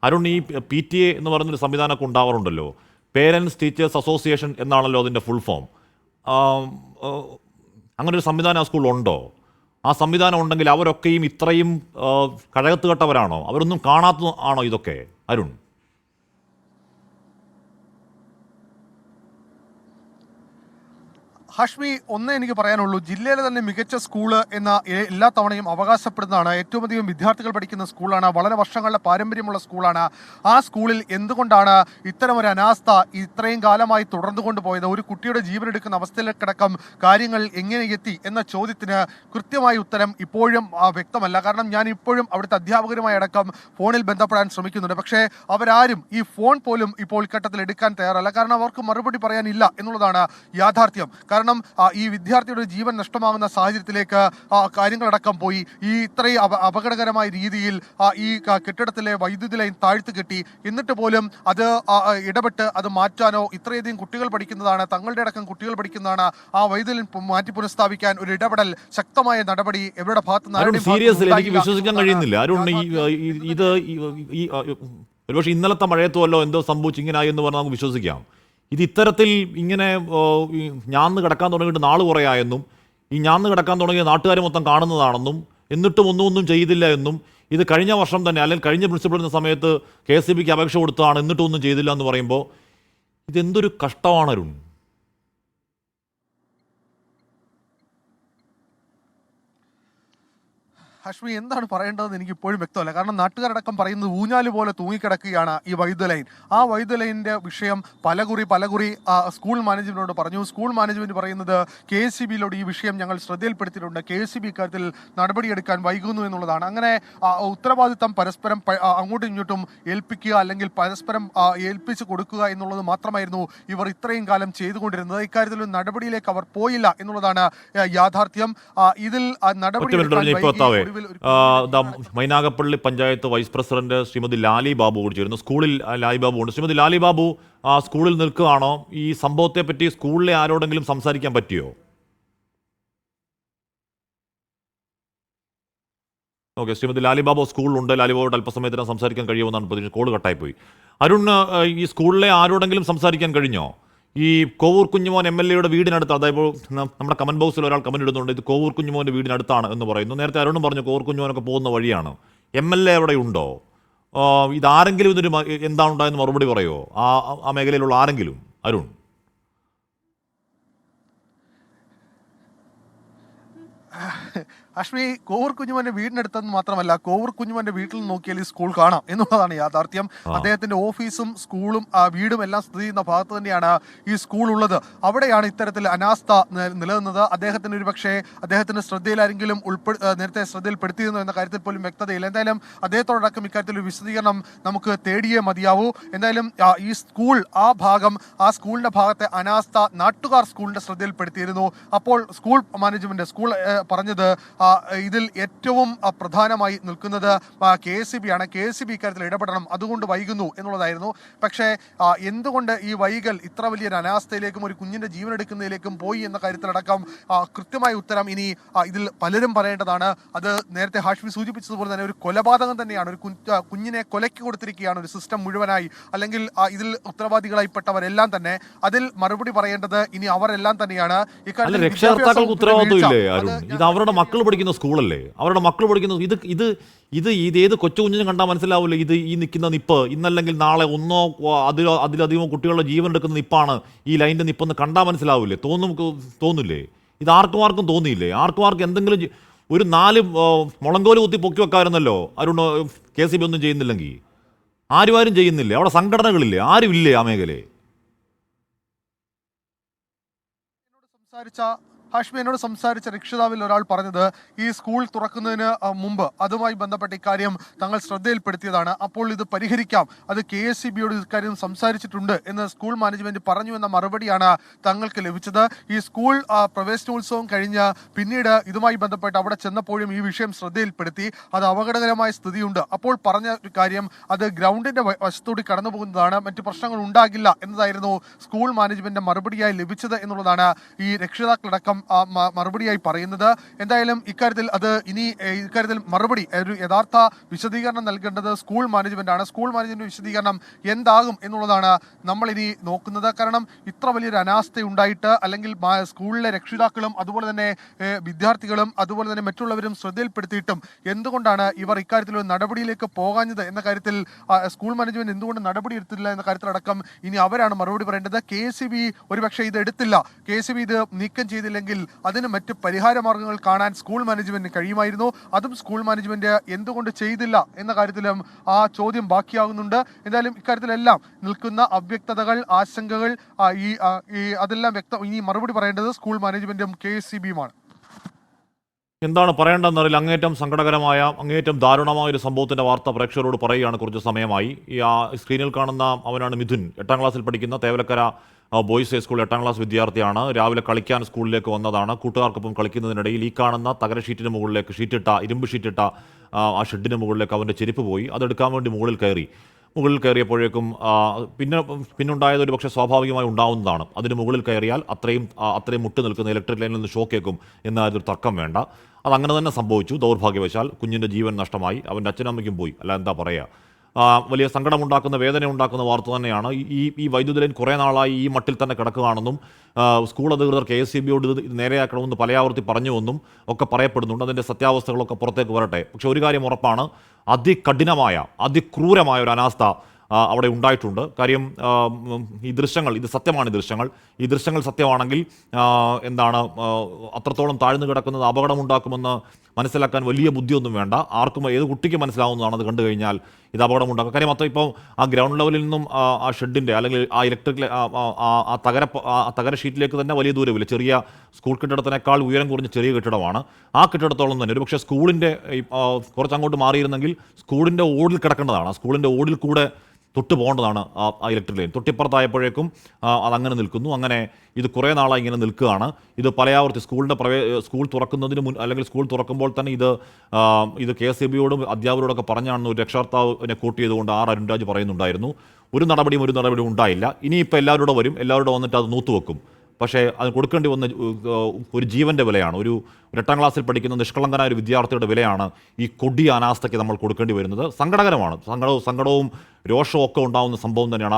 അരുൺ, ഈ PTA എന്ന് പറയുന്നൊരു സംവിധാനമൊക്കെ ഉണ്ടാവാറുണ്ടല്ലോ, പേരൻസ് ടീച്ചേഴ്സ് അസോസിയേഷൻ എന്നാണല്ലോ അതിൻ്റെ ഫുൾ ഫോം. അങ്ങനെ ഒരു സംവിധാനം ആ സ്കൂളിലുണ്ടോ? ആ സംവിധാനം ഉണ്ടെങ്കിൽ അവരൊക്കെയും ഇത്രയും കഴകത്ത് കെട്ടവരാണോ? അവരൊന്നും കാണാത്ത ആണോ ഇതൊക്കെ, അരുൺ? ഹാഷ്മി, ഒന്നേ എനിക്ക് പറയാനുള്ളൂ, ജില്ലയിലെ തന്നെ മികച്ച സ്കൂള് എന്ന എല്ലാ തവണയും അവകാശപ്പെടുന്നതാണ്. ഏറ്റവും അധികം വിദ്യാർത്ഥികൾ പഠിക്കുന്ന സ്കൂളാണ്, വളരെ വർഷങ്ങളുടെ പാരമ്പര്യമുള്ള സ്കൂളാണ്. ആ സ്കൂളിൽ എന്തുകൊണ്ടാണ് ഇത്തരം ഒരു അനാസ്ഥ ഇത്രയും കാലമായി തുടർന്നു കൊണ്ടുപോയത്? ഒരു കുട്ടിയുടെ ജീവനെടുക്കുന്ന അവസ്ഥയിലേക്കടക്കം കാര്യങ്ങൾ എങ്ങനെ എത്തി എന്ന ചോദ്യത്തിന് കൃത്യമായ ഉത്തരം ഇപ്പോഴും വ്യക്തമല്ല. കാരണം ഞാൻ ഇപ്പോഴും അവിടുത്തെ അധ്യാപകരുമായി അടക്കം ഫോണിൽ ബന്ധപ്പെടാൻ ശ്രമിക്കുന്നുണ്ട്. പക്ഷേ അവരാരും ഈ ഫോൺ പോലും ഇപ്പോൾ ഘട്ടത്തിൽ എടുക്കാൻ തയ്യാറല്ല. കാരണം അവർക്ക് മറുപടി പറയാനില്ല എന്നുള്ളതാണ് യാഥാർത്ഥ്യം. കാരണം ഈ വിദ്യാർത്ഥിയുടെ ജീവൻ നഷ്ടമാകുന്ന സാഹചര്യത്തിലേക്ക് കാര്യങ്ങളടക്കം പോയി. ഈ ഇത്രയും അപകടകരമായ രീതിയിൽ ഈ കെട്ടിടത്തിലെ വൈദ്യുതി ലൈൻ താഴ്ത്തു കെട്ടി, എന്നിട്ട് പോലും അത് ഇടപെട്ട് അത് മാറ്റാനോ, ഇത്രയധികം കുട്ടികൾ പഠിക്കുന്നതാണ്, തങ്ങളുടെ അടക്കം കുട്ടികൾ പഠിക്കുന്നതാണ്, ആ വൈദ്യുതി ലൈൻ മാറ്റി പുനഃസ്ഥാപിക്കാൻ ഒരു ഇടപെടൽ, ശക്തമായ നടപടി ഇവരുടെ ഭാഗത്ത് നിന്ന് എനിക്ക് വിശ്വസിക്കാൻ കഴിയുന്നില്ല. അരുൺ, ഇത് ഒരുപക്ഷെ ഇന്നലത്തെ മഴയത്തുമല്ലോ എന്തോ സംഭവിച്ചു ഇങ്ങനായി എന്ന് പറഞ്ഞാൽ നമുക്ക് വിശ്വസിക്കാം. ഇത് ഇത്തരത്തിൽ ഇങ്ങനെ ഞാന്ന് കിടക്കാൻ തുടങ്ങിയിട്ട് നാൾ കുറയായെന്നും, ഈ ഞാന്ന് കിടക്കാൻ തുടങ്ങിയ നാട്ടുകാർ മൊത്തം കാണുന്നതാണെന്നും, എന്നിട്ടും ഒന്നും ചെയ്തില്ല എന്നും, ഇത് കഴിഞ്ഞ വർഷം തന്നെ അല്ലെങ്കിൽ കഴിഞ്ഞ പ്രിൻസിപ്പൾ എന്ന സമയത്ത് KSEBക്ക് അപേക്ഷ കൊടുത്തതാണ്, എന്നിട്ടും ഒന്നും ചെയ്തില്ല എന്ന് പറയുമ്പോൾ ഇതെന്തൊരു കഷ്ടമാണ് അരുൺ. ഹാഷ്മി, എന്താണ് പറയേണ്ടതെന്ന് എനിക്ക് ഇപ്പോഴും വ്യക്തമല്ല. കാരണം നാട്ടുകാരടക്കം പറയുന്നത് ഊഞ്ഞാല് പോലെ തൂങ്ങിക്കിടക്കുകയാണ് ഈ വൈദ്യുത ലൈൻ. ആ വൈദ്യുത ലൈനിന്റെ വിഷയം പലകുറി സ്കൂൾ മാനേജ്മെന്റിനോട് പറഞ്ഞു. സ്കൂൾ മാനേജ്മെന്റ് പറയുന്നത് KSEBിലോട് ഈ വിഷയം ഞങ്ങൾ ശ്രദ്ധയിൽപ്പെടുത്തിയിട്ടുണ്ട്, KSEB ഇക്കാര്യത്തിൽ നടപടിയെടുക്കാൻ വൈകുന്നു എന്നുള്ളതാണ്. അങ്ങനെ ഉത്തരവാദിത്തം പരസ്പരം അങ്ങോട്ടും ഇങ്ങോട്ടും ഏൽപ്പിക്കുക, അല്ലെങ്കിൽ പരസ്പരം ഏൽപ്പിച്ച് കൊടുക്കുക എന്നുള്ളത് മാത്രമായിരുന്നു ഇവർ ഇത്രയും കാലം ചെയ്തുകൊണ്ടിരുന്നത്. ഇക്കാര്യത്തിൽ ഒരു നടപടിയിലേക്ക് അവർ പോയില്ല എന്നുള്ളതാണ് യാഥാർത്ഥ്യം. ഇതിൽ നടപടി മൈനാഗപ്പള്ളി പഞ്ചായത്ത് വൈസ് പ്രസിഡന്റ് ശ്രീമതി ലാലി ബാബു കൂടി ചേരുന്നു. സ്കൂളിൽ ലാലി ബാബു ഉണ്ട്. ശ്രീമതി ലാലി ബാബു, സ്കൂളിൽ നിൽക്കുകയാണോ? ഈ സംഭവത്തെ പറ്റി സ്കൂളിലെ ആരോടെങ്കിലും സംസാരിക്കാൻ പറ്റിയോ? ഓക്കെ, ശ്രീമതി ലാലി ബാബു സ്കൂളിലുണ്ട്. ലാലി ബാബുയോട് അല്പസമയത്തിനും സംസാരിക്കാൻ കഴിയുമെന്നാണ് പ്രതീക്ഷ. കോൾ കട്ടായിപ്പോയി. അരുൺ, ഈ സ്കൂളിലെ ആരോടെങ്കിലും സംസാരിക്കാൻ കഴിഞ്ഞോ? ഈ കോവൂർ കുഞ്ഞുമോൻ MLA വീടിനടുത്ത്, അതായത് നമ്മുടെ കമന്റ് ബോക്സിൽ ഒരാൾ കമന്റ് ഇടുന്നുണ്ട്, ഇത് കോവൂർ കുഞ്ഞുമോൻ്റെ വീടിനടുത്താണ് എന്ന് പറയുന്നു. നേരത്തെ അരുണും പറഞ്ഞു കോവൂർ കുഞ്ഞുമോനൊക്കെ പോകുന്ന വഴിയാണ്. MLA അവിടെ ഉണ്ടോ? ഇതാരെങ്കിലും ഇതൊരു എന്താണ് ഉണ്ടായെന്ന് മറുപടി പറയുമോ? ആ മേഖലയിലുള്ള ആരെങ്കിലും, അരുൺ? അശ്വി, കോവൂർ കുഞ്ഞുമോന്റെ വീടിനടുത്തെന്ന് മാത്രമല്ല, കോവൂർ കുഞ്ഞുമോന്റെ വീട്ടിൽ നോക്കിയാൽ ഈ സ്കൂൾ കാണാം എന്നുള്ളതാണ് യാഥാർത്ഥ്യം. അദ്ദേഹത്തിന്റെ ഓഫീസും സ്കൂളും വീടും എല്ലാം സ്ഥിതി ചെയ്യുന്ന ഭാഗത്ത് തന്നെയാണ് ഈ സ്കൂൾ ഉള്ളത്. അവിടെയാണ് ഇത്തരത്തിൽ അനാസ്ഥ നിലനിന്നത്. അദ്ദേഹത്തിന് ഒരുപക്ഷെ അദ്ദേഹത്തിന്റെ ശ്രദ്ധയിലാരെങ്കിലും നേരത്തെ ശ്രദ്ധയിൽപ്പെടുത്തിയിരുന്നു എന്ന കാര്യത്തിൽ പോലും വ്യക്തതയില്ല. എന്തായാലും അദ്ദേഹത്തോടക്കം ഇക്കാര്യത്തിൽ ഒരു വിശദീകരണം നമുക്ക് തേടിയേ മതിയാവൂ. എന്തായാലും ഈ സ്കൂൾ ആ സ്കൂളിന്റെ ഭാഗത്തെ അനാസ്ഥ നാട്ടുകാർ സ്കൂളിന്റെ ശ്രദ്ധയിൽപ്പെടുത്തിയിരുന്നു. അപ്പോൾ സ്കൂൾ മാനേജ്മെന്റ് പറഞ്ഞത് ഇതിൽ ഏറ്റവും പ്രധാനമായി നിൽക്കുന്നത് KSEB ആണ്. KSEB ഇക്കാര്യത്തിൽ ഇടപെടണം, അതുകൊണ്ട് വൈകുന്നു എന്നുള്ളതായിരുന്നു. പക്ഷേ എന്തുകൊണ്ട് ഈ വൈകൽ ഇത്ര വലിയൊരു അനാസ്ഥയിലേക്കും ഒരു കുഞ്ഞിന്റെ ജീവനെടുക്കുന്നതിലേക്കും പോയി എന്ന കാര്യത്തിലടക്കം കൃത്യമായ ഉത്തരം ഇനി ഇതിൽ പലരും പറയേണ്ടതാണ്. അത് നേരത്തെ ഹാഷ്മി സൂചിപ്പിച്ചതുപോലെ തന്നെ ഒരു കൊലപാതകം തന്നെയാണ്. ഒരു കുഞ്ഞിനെ കൊലയ്ക്ക് കൊടുത്തിരിക്കുകയാണ് ഒരു സിസ്റ്റം മുഴുവനായി, അല്ലെങ്കിൽ ഇതിൽ ഉത്തരവാദികളായിപ്പെട്ടവരെല്ലാം തന്നെ. അതിൽ മറുപടി പറയേണ്ടത് ഇനി അവരെല്ലാം തന്നെയാണ്. രക്ഷകർത്താക്കൾക്ക് ഉത്തരവാദിത്വമില്ലേ അരുൺ? ഇത് അവരുടെ മക്കൾ പഠിക്കുന്ന സ്കൂളല്ലേ, അവരുടെ മക്കൾ പഠിക്കുന്ന ഏത് കൊച്ചു കുഞ്ഞിനും കണ്ടാൽ മനസ്സിലാവില്ലേ? ഈ നിൽക്കുന്ന നിപ്പ് ഇന്നല്ലെങ്കിൽ നാളെ ഒന്നോ അതിലധികമോ കുട്ടികളുടെ ജീവൻ എടുക്കുന്ന നിപ്പാണ് ഈ ലൈനിന്റെ നിപ്പെന്ന് കണ്ടാൽ മനസ്സിലാവില്ലേ? തോന്നില്ലേ? ഇത് ആർക്കും തോന്നിയില്ലേ? ആർക്കും എന്തെങ്കിലും ഒരു 4 മുളങ്കോല് കുത്തി പൊക്കി വെക്കാറുന്നല്ലോ അരുൺ. KSEB ഒന്നും ചെയ്യുന്നില്ലെങ്കിൽ ആരും ചെയ്യുന്നില്ലേ? അവിടെ സംഘടനകളില്ലേ? ആരും ഇല്ലേ ആ മേഖലയെ? ഹാഷ്മി, എന്നോട് സംസാരിച്ച രക്ഷിതാവിൽ ഒരാൾ പറഞ്ഞത് ഈ സ്കൂൾ തുറക്കുന്നതിന് മുമ്പ് അതുമായി ബന്ധപ്പെട്ട ഇക്കാര്യം തങ്ങൾ ശ്രദ്ധയിൽപ്പെടുത്തിയതാണ്. അപ്പോൾ ഇത് പരിഹരിക്കാം, അത് KSEBയോട് ഇക്കാര്യം സംസാരിച്ചിട്ടുണ്ട് എന്ന് സ്കൂൾ മാനേജ്മെന്റ് പറഞ്ഞു എന്ന മറുപടിയാണ് തങ്ങൾക്ക് ലഭിച്ചത്. ഈ സ്കൂൾ പ്രവേശനോത്സവം കഴിഞ്ഞ് പിന്നീട് ഇതുമായി ബന്ധപ്പെട്ട് അവിടെ ചെന്നപ്പോഴും ഈ വിഷയം ശ്രദ്ധയിൽപ്പെടുത്തി. അത് അപകടകരമായ സ്ഥിതിയുണ്ട്. അപ്പോൾ പറഞ്ഞ ഒരു കാര്യം, അത് ഗ്രൗണ്ടിന്റെ വശത്തോടി കടന്നു പോകുന്നതാണ്, മറ്റു പ്രശ്നങ്ങൾ ഉണ്ടാകില്ല എന്നതായിരുന്നു സ്കൂൾ മാനേജ്മെന്റിന്റെ മറുപടിയായി ലഭിച്ചത് എന്നുള്ളതാണ് ഈ രക്ഷിതാക്കളടക്കം മറുപടിയായി പറയുന്നത്. എന്തായാലും ഇക്കാര്യത്തിൽ മറുപടി ഒരു യഥാർത്ഥ വിശദീകരണം നൽകേണ്ടത് സ്കൂൾ മാനേജ്മെന്റ് ആണ്. സ്കൂൾ മാനേജ്മെന്റ് വിശദീകരണം എന്താകും എന്നുള്ളതാണ് നമ്മൾ ഇനി നോക്കുന്നത്. കാരണം ഇത്ര വലിയൊരു അനാസ്ഥ ഉണ്ടായിട്ട്, അല്ലെങ്കിൽ സ്കൂളിലെ രക്ഷിതാക്കളും അതുപോലെ തന്നെ വിദ്യാർത്ഥികളും അതുപോലെ തന്നെ മറ്റുള്ളവരും ശ്രദ്ധയിൽപ്പെടുത്തിയിട്ടും എന്തുകൊണ്ടാണ് ഇവർ ഇക്കാര്യത്തിൽ ഒരു നടപടിയിലേക്ക് പോകാഞ്ഞത് എന്ന കാര്യത്തിൽ സ്കൂൾ മാനേജ്മെന്റ് എന്തുകൊണ്ട് നടപടി എടുത്തില്ല എന്ന കാര്യത്തിലടക്കം ഇനി അവരാണ് മറുപടി പറയേണ്ടത്. KSEB ഒരുപക്ഷെ ഇത് എടുത്തില്ല, KSEB ഇത് നീക്കം ചെയ്തില്ലെങ്കിൽ അതിന് മറ്റ് പരിഹാര മാർഗങ്ങൾ കാണാൻ സ്കൂൾ മാനേജ്മെന്റിന് കഴിയുമായിരുന്നു. അതും സ്കൂൾ മാനേജ്മെന്റ് എന്തുകൊണ്ട് ചെയ്തില്ല എന്ന കാര്യത്തിലും ആ ചോദ്യം ബാക്കിയാകുന്നുണ്ട്. എന്തായാലും ഇക്കാര്യത്തിലെല്ലാം നിൽക്കുന്ന അവ്യക്തതകൾ, ആശങ്കകൾ അതെല്ലാം ഇനി മറുപടി പറയേണ്ടത് സ്കൂൾ മാനേജ്മെന്റും KSEBയുമാണ്. എന്താണ് പറയേണ്ടതെന്നറിയില്ല. അങ്ങേറ്റം സങ്കടകരമായ, അങ്ങേറ്റം ദാരുണമായ ഒരു സംഭവത്തിന്റെ വാർത്ത പ്രേക്ഷകരോട് പറയുകയാണ് കുറച്ച് സമയമായി. ഈ സ്ക്രീനിൽ കാണുന്ന അവനാണ് മിഥുൻ. 8ാം ക്ലാസ്സിൽ പഠിക്കുന്ന തേവലക്കര ബോയ്സ് ഹൈസ്കൂൾ 8ാം ക്ലാസ് വിദ്യാർത്ഥിയാണ്. രാവിലെ കളിക്കാൻ സ്കൂളിലേക്ക് വന്നതാണ്. കൂട്ടുകാർക്കൊപ്പം കളിക്കുന്നതിനിടയിൽ ഈ കാണുന്ന തകര ഷീറ്റിന് മുകളിലേക്ക് ഇരുമ്പ് ഷീറ്റിട്ട ആ ഷെഡിന് മുകളിലേക്ക് അവൻ്റെ ചെരുപ്പ് പോയി. അതെടുക്കാൻ വേണ്ടി മുകളിൽ കയറിയപ്പോഴേക്കും പിന്നുണ്ടായത് ഒരു പക്ഷേ സ്വാഭാവികമായി ഉണ്ടാവുന്നതാണ്. അതിന് മുകളിൽ കയറിയാൽ അത്രയും മുട്ട് നിൽക്കുന്ന ഇലക്ട്രിക് ലൈനിൽ നിന്ന് ഷോക്കേക്കും എന്നൊരു തർക്കം വേണ്ട. അതങ്ങനെ തന്നെ സംഭവിച്ചു. ദൗർഭാഗ്യവശാൽ കുഞ്ഞിൻ്റെ ജീവൻ നഷ്ടമായി, അവൻ്റെ അച്ഛനമ്മയ്ക്കും പോയി. അല്ല എന്താ പറയുക, വലിയ സങ്കടമുണ്ടാക്കുന്ന, വേദന ഉണ്ടാക്കുന്ന വാർത്ത തന്നെയാണ്. ഈ വൈദ്യുതി ലൈൻ കുറേ നാളായി ഈ മട്ടിൽ തന്നെ കിടക്കുകയാണെന്നും സ്കൂൾ അധികൃതർ KSEBയോട് ഇത് നേരെയാക്കണമെന്ന് പലയാവർത്തി പറഞ്ഞുവെന്നും ഒക്കെ പറയപ്പെടുന്നുണ്ട്. അതിൻ്റെ സത്യാവസ്ഥകളൊക്കെ പുറത്തേക്ക് വരട്ടെ. പക്ഷെ ഒരു കാര്യം ഉറപ്പാണ്, അതികഠിനമായ, അതിക്രൂരമായ ഒരു അനാസ്ഥ അവിടെ ഉണ്ടായിട്ടുണ്ട്. കാര്യം ഈ സത്യമാണ്. ഈ ദൃശ്യങ്ങൾ സത്യമാണെങ്കിൽ അത്രത്തോളം താഴ്ന്നു കിടക്കുന്നത് അപകടമുണ്ടാക്കുമെന്ന് മനസ്സിലാക്കാൻ വലിയ ബുദ്ധിയൊന്നും വേണ്ട. ആർക്കും, ഏത് കുട്ടിക്ക് മനസ്സിലാവുന്നതാണ് അത് കണ്ടു കഴിഞ്ഞാൽ ഇത് അപകടമുണ്ടാക്കും. കാര്യം ഇപ്പോൾ ആ ഗ്രൗണ്ട് ലെവലിൽ നിന്നും ആ ഷെഡിൻ്റെ അല്ലെങ്കിൽ ആ ഇലക്ട്രിക് തകര ഷീറ്റിലേക്ക് തന്നെ വലിയ ദൂരമില്ല. ചെറിയ സ്കൂൾ കെട്ടിടത്തിനേക്കാൾ ഉയരം കുറഞ്ഞ ചെറിയ കെട്ടിടമാണ്. ആ കെട്ടിടത്തോളം തന്നെ ഒരു പക്ഷേ സ്കൂളിൻ്റെ കുറച്ചങ്ങോട്ട് മാറിയിരുന്നെങ്കിൽ സ്കൂളിൻ്റെ ഓടിൽ കിടക്കേണ്ടതാണ്. സ്കൂളിൻ്റെ ഓടിൽ കൂടെ തൊട്ട് പോകേണ്ടതാണ് ആ ഇലക്ട്രിക് ലൈൻ. തൊട്ടിപ്പുറത്തായപ്പോഴേക്കും അതങ്ങനെ നിൽക്കുന്നു. അങ്ങനെ ഇത് കുറേ നാളായി ഇങ്ങനെ നിൽക്കുകയാണ്. ഇത് പലയാവർത്തി സ്കൂൾ തുറക്കുന്നതിന് അല്ലെങ്കിൽ സ്കൂൾ തുറക്കുമ്പോൾ തന്നെ ഇത് KSEBയോടും അധ്യാപകരോടൊക്കെ പറഞ്ഞാണെന്ന് ഒരു രക്ഷകർത്താവിനെ കോട്ട് ചെയ്തുകൊണ്ട് അരുൺരാജ് പറയുന്നുണ്ടായിരുന്നു. ഒരു നടപടിയും ഉണ്ടായില്ല. ഇനിയിപ്പോൾ എല്ലാവരോടും വരും, എല്ലാവരോടും വന്നിട്ട് അത് നൂത്തുവെക്കും. പക്ഷേ അത് കൊടുക്കേണ്ടി വന്ന ഒരു ജീവൻ്റെ വിലയാണ്. ഒരു 8ാം ക്ലാസ്സിൽ പഠിക്കുന്ന നിഷ്കളങ്കനായ ഒരു വിദ്യാർത്ഥിയുടെ വിലയാണ് ഈ കൊടിയ അനാസ്ഥയ്ക്ക് നമ്മൾ കൊടുക്കേണ്ടി വരുന്നത്. സങ്കടകരമാണ്. സങ്കടവും രോഷവും ഒക്കെ ഉണ്ടാകുന്ന സംഭവം തന്നെയാണ്.